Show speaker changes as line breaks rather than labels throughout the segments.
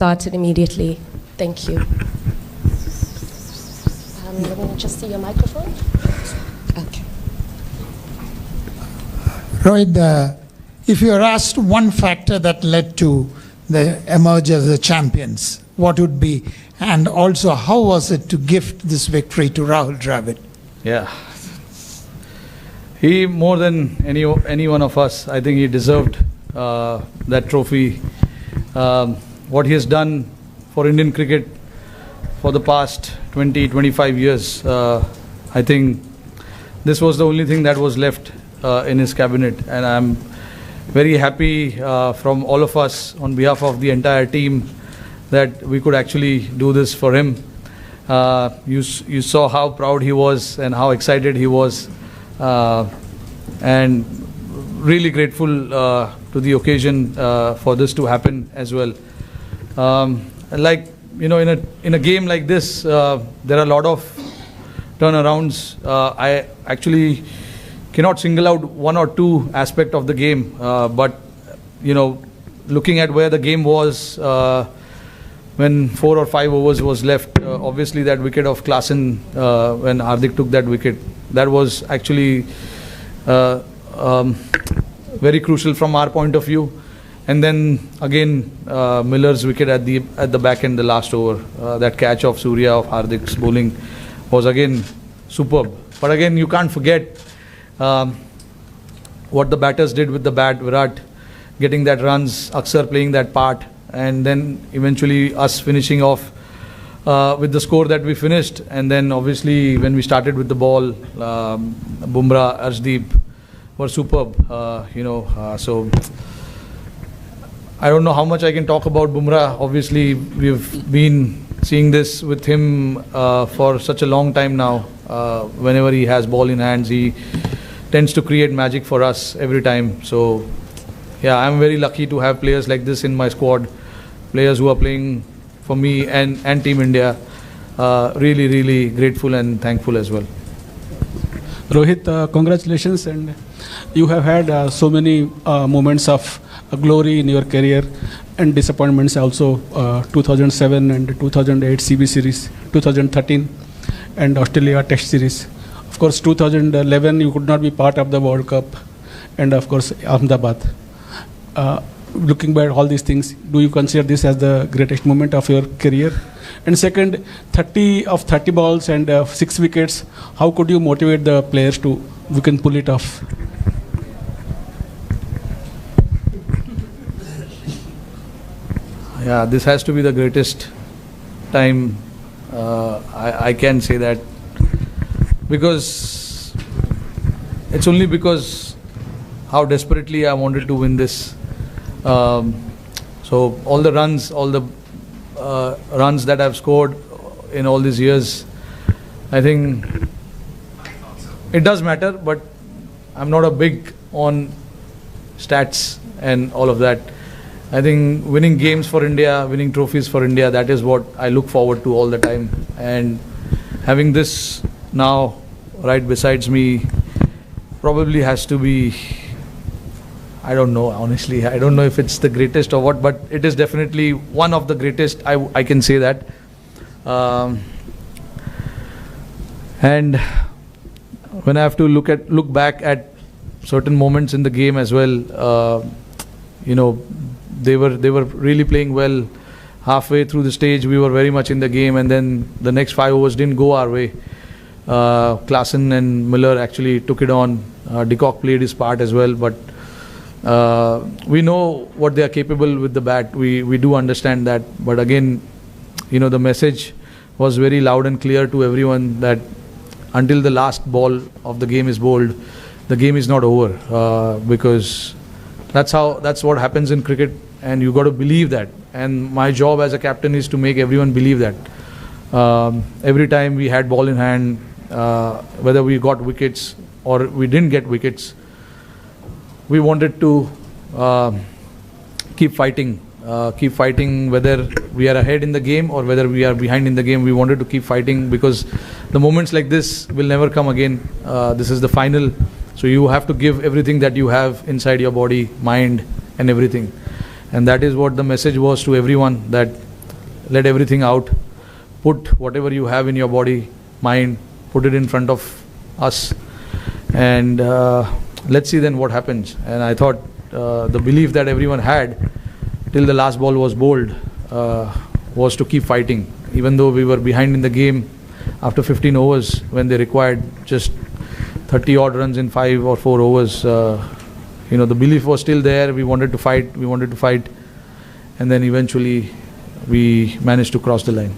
started immediately. Thank you. Let me just see your microphone. Okay.
Rohit, if you are asked one factor that led to the emerge as the champions, what would be? And also, how was it to gift this victory to Rahul Dravid?
Yeah. He, more than any one of us, I think he deserved that trophy. What he has done for Indian cricket for the past 20-25 years, I think this was the only thing that was left in his cabinet, and I'm very happy from all of us on behalf of the entire team that we could actually do this for him. You saw how proud he was and how excited he was, and really grateful to the occasion for this to happen as well. Like, you know, in a game like this, there are a lot of turnarounds. I actually cannot single out one or two aspects of the game, but you know, looking at where the game was when 4 or 5 overs was left, obviously that wicket of Klaasen, when Hardik took that wicket, that was actually very crucial from our point of view. And then again, Miller's wicket at the back end, the last over, that catch of Surya, of Hardik's bowling was again superb. But again, you can't forget what the batters did with the bat. Virat getting that runs, Akshar playing that part, and then eventually us finishing off with the score that we finished. And then obviously when we started with the ball, Bumrah, Arshdeep were superb. So I don't know how much I can talk about Bumrah. Obviously we've been seeing this with him for such a long time now. Whenever he has ball in hands, he tends to create magic for us every time. So yeah, I'm very lucky to have players like this in my squad, players who are playing for me and Team India. Really, really grateful and thankful as well.
Rohit, congratulations, and you have had so many moments of glory in your career and disappointments also. 2007 and 2008 CB series, 2013 and Australia Test series. Of course, 2011 you could not be part of the World Cup, and of course Ahmedabad. Looking back at all these things, do you consider this as the greatest moment of your career? And second, 30 balls and 6 wickets, how could you motivate the players to, we can pull it off?
Yeah, this has to be the greatest time. I can say that, because it's only because how desperately I wanted to win this. So all the runs that I've scored in all these years, I think it does matter, but I'm not a big on stats and all of that. I think winning games for India, winning trophies for India, that is what I look forward to all the time. And having this now right besides me probably has to be, I don't know, honestly, I don't know if it's the greatest or what, but it is definitely one of the greatest, I can say that. And when I have to look back at certain moments in the game as well, you know, they were really playing well. Halfway through the stage, we were very much in the game, and then the next 5 overs didn't go our way. Klaasen and Miller actually took it on. De Kock played his part as well, but we know what they are capable with the bat. We do understand that, but again, you know, the message was very loud and clear to everyone that until the last ball of the game is bowled, the game is not over, because that's what happens in cricket, and you got to believe that. And my job as a captain is to make everyone believe that. Every time we had ball in hand, whether we got wickets or we didn't get wickets, we wanted to keep fighting, whether we are ahead in the game or whether we are behind in the game. We wanted to keep fighting, because the moments like this will never come again. This is the final, so you have to give everything that you have inside your body, mind and everything. And that is what the message was to everyone, that let everything out, put whatever you have in your body, mind, put it in front of us, and let's see then what happens. And I thought the belief that everyone had till the last ball was bowled was to keep fighting, even though we were behind in the game after 15 overs when they required just 30 odd runs in 5 or 4 overs. The belief was still there. We wanted to fight, and then eventually we managed to cross the line.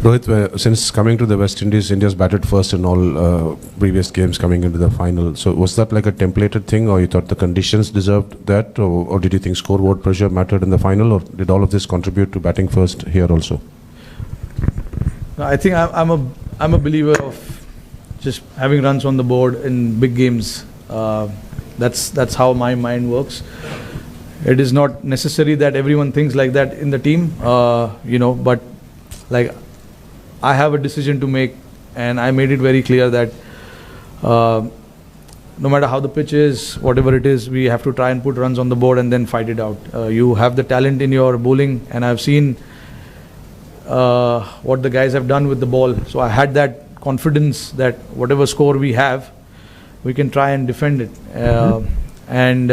Rohit, since coming to the West Indies, India's batted first in all previous games coming into the final. So was that like a templated thing, or you thought the conditions deserved that, or did you think scoreboard pressure mattered in the final, or did all of this contribute to batting first here also?
I think I'm a believer of just having runs on the board in big games. That's how my mind works. It is not necessary that everyone thinks like that in the team, but like I have a decision to make, and I made it very clear that no matter how the pitch is, whatever it is, we have to try and put runs on the board and then fight it out. You have the talent in your bowling, and I've seen what the guys have done with the ball. So I had that confidence that whatever score we have, we can try and defend it. And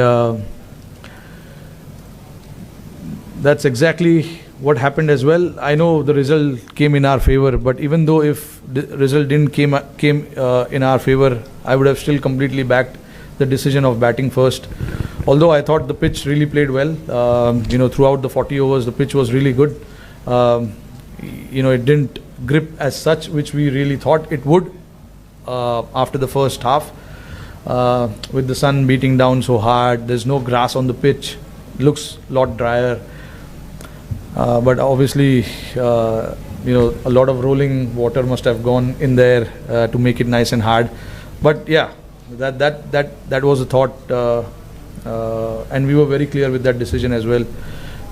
that's exactly what happened as well. I know the result came in our favor, but even though if the result didn't came in our favor, I would have still completely backed the decision of batting first. Although I thought the pitch really played well, throughout the 40 overs, the pitch was really good. It didn't grip as such, which we really thought it would after the first half. With the sun beating down so hard, there's no grass on the pitch, looks a lot drier. But obviously, a lot of rolling water must have gone in there to make it nice and hard. But yeah, that was a thought, and we were very clear with that decision as well,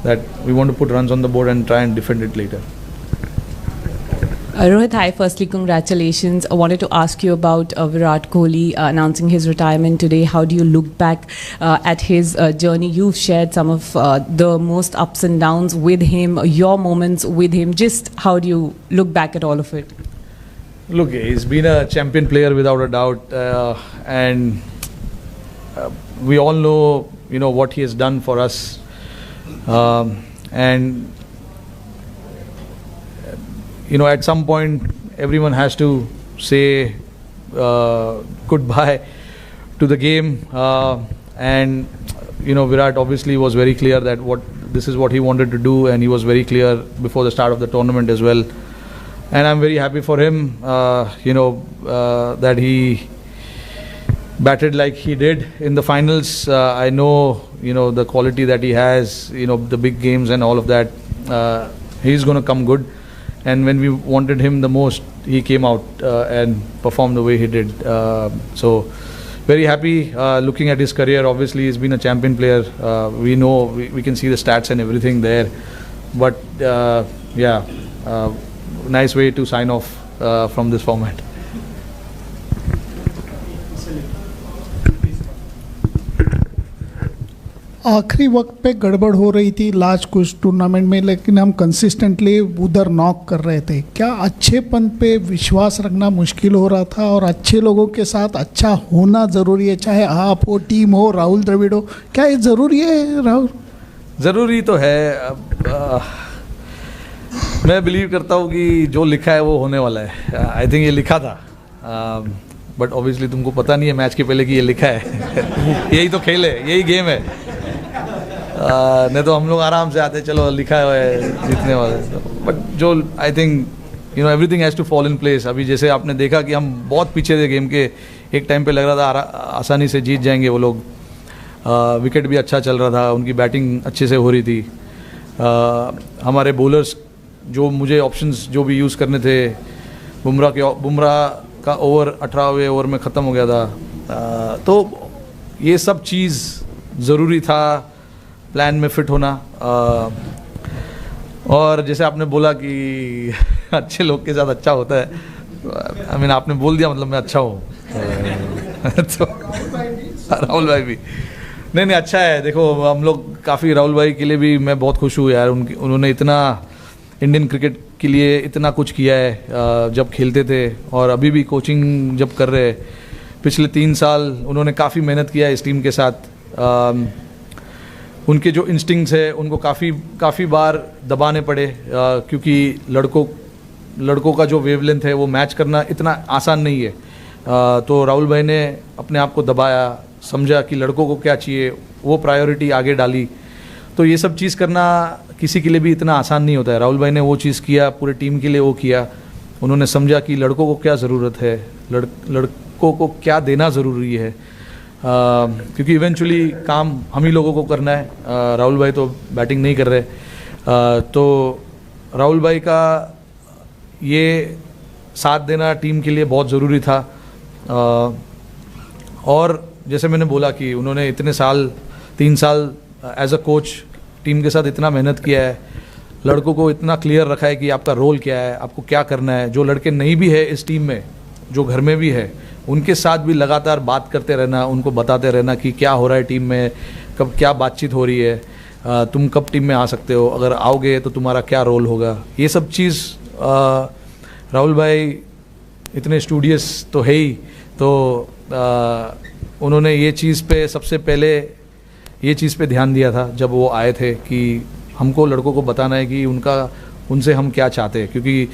that we want to put runs on the board and try and defend it later.
Rohit, hi. Firstly, congratulations. I wanted to ask you about Virat Kohli announcing his retirement today. How do you look back at his journey? You've shared some of the most ups and downs with him, your moments with him. Just how do you look back at all of it?
Look, he's been a champion player without a doubt, and we all know, what he has done for us, and at some point everyone has to say goodbye to the game, and Virat obviously was very clear that this is what he wanted to do, and he was very clear before the start of the tournament as well. And I'm very happy for him, that he batted like he did in the finals. I know, the quality that he has, the big games and all of that. He's going to come good. And when we wanted him the most, he came out and performed the way he did. So very happy looking at his career. Obviously, he's been a champion player. We know, we can see the stats and everything there. But nice way to sign off from this format.
आखिरी वक्त पे गड़बड़ हो रही थी last कुछ tournament में, लेकिन हम कंसिस्टेंटली उधर नॉक कर रहे थे. क्या अच्छेपन पे विश्वास रखना मुश्किल हो रहा था, और अच्छे लोगों के साथ अच्छा होना ज़रूरी है, चाहे आप हो, टीम हो, राहुल द्रविड़ हो? क्या ये ज़रूरी है राहुल?
ज़रूरी तो है. मैं बिलीव करता हूँ कि जो लिखा है वो होने वाला है. आई थिंक ये लिखा था, बट ऑब्वियसली तुमको पता नहीं है मैच के पहले कि ये लिखा है. यही तो खेल है, यही गेम है. नहीं तो हम लोग आराम से आते, चलो लिखा है जीतने वाले. बट जो I think everything has to fall in place. अभी जैसे आपने देखा कि हम बहुत पीछे थे गेम के, एक टाइम पे लग रहा था आसानी से जीत जाएंगे वो लोग. विकेट भी अच्छा चल रहा था, उनकी बैटिंग अच्छे से हो रही थी. हमारे बॉलर्स जो मुझे ऑप्शंस जो भी यूज़ करने थे, बुमराह का ओवर 18वें ओवर में ख़त्म हो गया था. तो ये सब चीज़ ज़रूरी था, प्लान में फिट होना. और जैसे आपने बोला कि अच्छे लोग के साथ अच्छा होता है, आई मीन आपने बोल दिया, मतलब मैं अच्छा हूँ. तो राहुल भाई भी नहीं अच्छा है. देखो हम लोग काफ़ी राहुल भाई के लिए भी मैं बहुत खुश हूँ यार, उन्होंने इतना इंडियन क्रिकेट के लिए इतना कुछ किया है जब खेलते थे और अभी भी कोचिंग जब कर रहे हैं। पिछले 3 साल उन्होंने काफ़ी मेहनत किया है इस टीम के साथ। उनके जो इंस्टिंक्ट्स है उनको काफ़ी बार दबाने पड़े क्योंकि लड़कों का जो वेवलेंथ है वो मैच करना इतना आसान नहीं है। तो राहुल भाई ने अपने आप को दबाया, समझा कि लड़कों को क्या चाहिए, वो प्रायोरिटी आगे डाली। तो ये सब चीज़ करना किसी के लिए भी इतना आसान नहीं होता है। राहुल भाई ने वो चीज़ किया, पूरे टीम के लिए वो किया। उन्होंने समझा कि लड़कों को क्या ज़रूरत है, लड़कों को क्या देना ज़रूरी है, क्योंकि इवेंचुअली काम हम ही लोगों को करना है। राहुल भाई तो बैटिंग नहीं कर रहे। तो राहुल भाई का ये साथ देना टीम के लिए बहुत ज़रूरी था। और जैसे मैंने बोला कि उन्होंने इतने साल 3 साल एज अ कोच टीम के साथ इतना मेहनत किया है, लड़कों को इतना क्लियर रखा है कि आपका रोल क्या है, आपको क्या करना है। जो लड़के नहीं भी है इस टीम में, जो घर में भी है, उनके साथ भी लगातार बात करते रहना, उनको बताते रहना कि क्या हो रहा है टीम में, कब क्या बातचीत हो रही है, तुम कब टीम में आ सकते हो, अगर आओगे तो तुम्हारा क्या रोल होगा। ये सब चीज़ राहुल भाई इतने स्टूडियस तो है ही, तो उन्होंने ये चीज़ पे सबसे पहले ये चीज़ पे ध्यान दिया था जब वो आए थे कि हमको लड़कों को बताना है कि उनसे हम क्या चाहते हैं, क्योंकि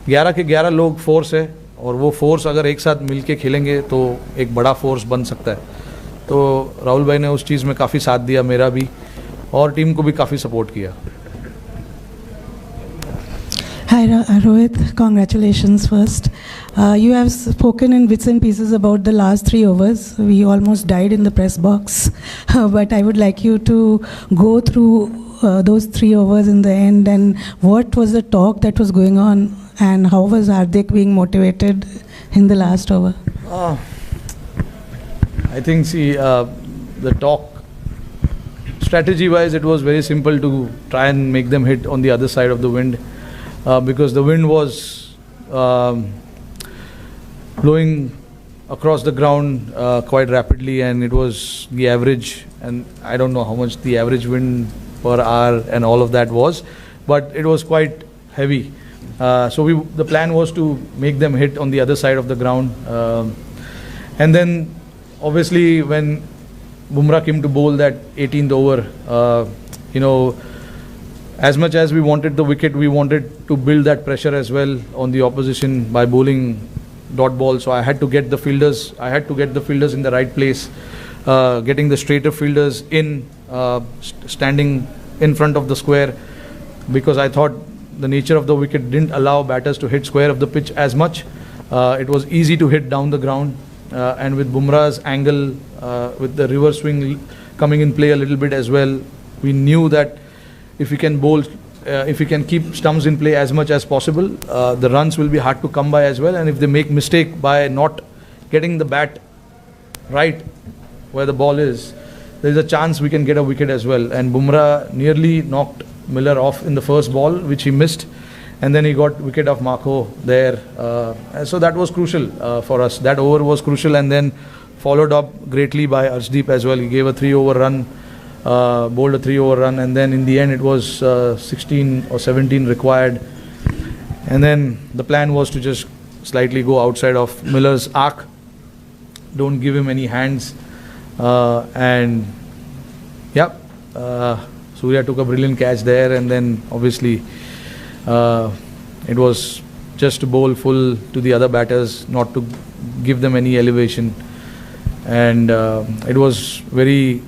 11 के 11 लोग फोर्स है और वो फोर्स अगर एक साथ मिल के खेलेंगे तो एक बड़ा फोर्स बन सकता है। तो राहुल भाई ने उस चीज़ में काफ़ी साथ दिया, मेरा भी, और टीम को भी काफ़ी सपोर्ट किया।
Hi Rohit, congratulations first. You have spoken in bits and pieces about the last 3 overs. We almost died in the press box, but I would like you to go through those 3 overs in the end, and what was the talk that was going on, and how was Hardik being motivated in the last over?
I think the talk, strategy-wise, it was very simple to try and make them hit on the other side of the wind. Because the wind was blowing across the ground quite rapidly, and it was the average, and I don't know how much the average wind per hour and all of that was, but it was quite heavy. So the plan was to make them hit on the other side of the ground, and then obviously when Bumrah came to bowl that 18th over, as much as we wanted the wicket, we wanted to build that pressure as well on the opposition by bowling dot ball. So I had to get the fielders in the right place, getting the straighter fielders in, standing in front of the square, because I thought the nature of the wicket didn't allow batters to hit square of the pitch as much. It was easy to hit down the ground, and with Bumrah's angle, with the reverse swing coming in play a little bit as well, we knew that if we can bowl, if we can keep stumps in play as much as possible, the runs will be hard to come by as well. And if they make mistake by not getting the bat right where the ball is, there is a chance we can get a wicket as well. And Bumrah nearly knocked Miller off in the first ball, which he missed, and then he got wicket of Marco there. So that was crucial for us. That over was crucial, and then followed up greatly by Arshdeep as well. He gave a 3-over run. Bowled a 3-over run, and then in the end it was 16 or 17 required, and then the plan was to just slightly go outside of Miller's arc, don't give him any hands, and yeah, Surya took a brilliant catch there, and then obviously it was just to bowl full to the other batters, not to give them any elevation, and it was very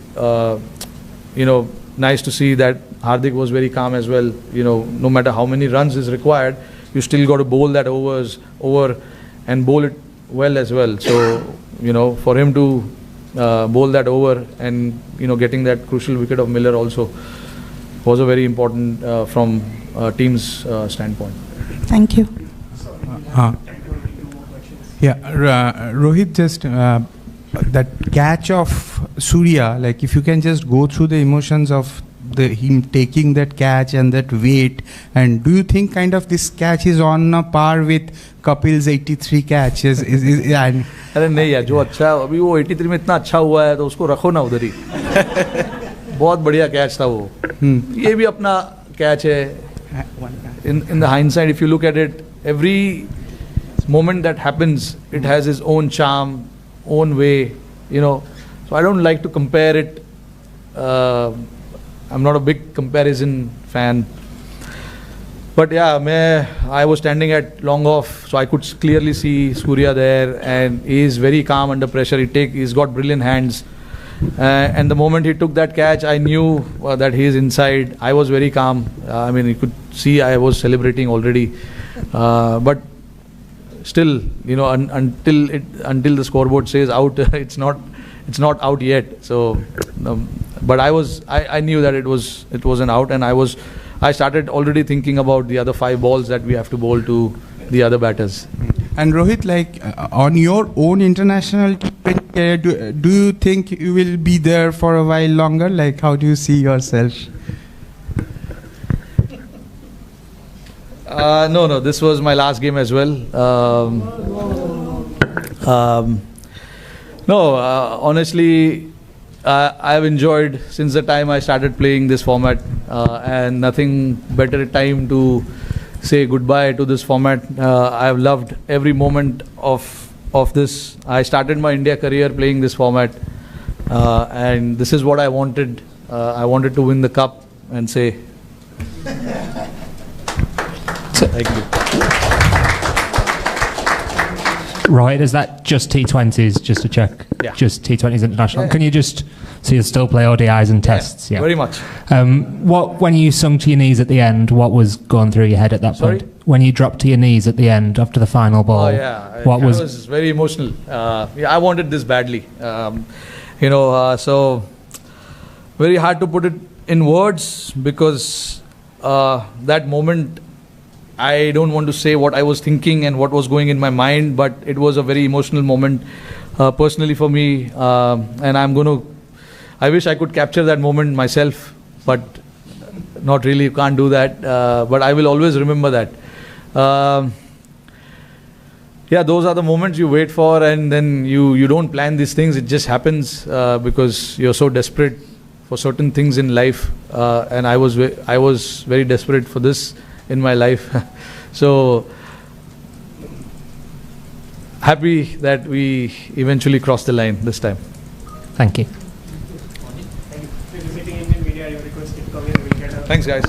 nice to see that Hardik was very calm as well. No matter how many runs is required, you still got to bowl that over and bowl it well as well. So, for him to bowl that over and, getting that crucial wicket of Miller also was a very important from team's standpoint.
Thank you.
Rohit, just that catch of Surya, like if you can just go through the emotions of him taking that catch and that weight, and do you think kind of this catch is on a par with Kapil's 83 catches?
अरे नहीं यार, जो अच्छा अभी वो 83 में इतना अच्छा हुआ है तो उसको रखो ना उधर ही। बहुत बढ़िया कैच था वो. ये भी अपना कैच है. In the hindsight, if you look at it, every moment that happens, it has its own charm, own way, you know. So I don't like to compare it. I'm not a big comparison fan. But yeah, I was standing at long off, so I could clearly see Surya there, and he is very calm under pressure. He's got brilliant hands. And the moment he took that catch, I knew that he is inside. I was very calm. I mean, you could see I was celebrating already. But still, you know, until the scoreboard says out, it's not out yet. So, but I knew that it was an out, and I started already thinking about the other 5 balls that we have to bowl to the other batters.
And Rohit, like on your own international career, do you think you will be there for a while longer? Like, how do you see yourself?
No, this was my last game as well. Honestly, I've enjoyed since the time I started playing this format, and nothing better time to say goodbye to this format. I've loved every moment of this. I started my India career playing this format, and this is what I wanted. I wanted to win the cup and say thank you.
Right, is that just T20s, just to check?
Yeah.
Just T20s international.
Yeah.
Can you just, so you still play ODIs and tests? Yeah.
Very much.
When you sunk to your knees at the end, what was going through your head at that
Sorry?
point? When you dropped to your knees at the end after the final ball,
Oh yeah,
what
I
was...
was very emotional. I wanted this badly. So very hard to put it in words, because that moment, I don't want to say what I was thinking and what was going in my mind, but it was a very emotional moment personally for me, and I wish I could capture that moment myself, but not really, can't do that, but I will always remember that. Those are the moments you wait for, and then you don't plan these things, it just happens because you're so desperate for certain things in life, and I was very desperate for this in my life. So happy that we eventually crossed the line this time.
Thank you.
Thanks guys.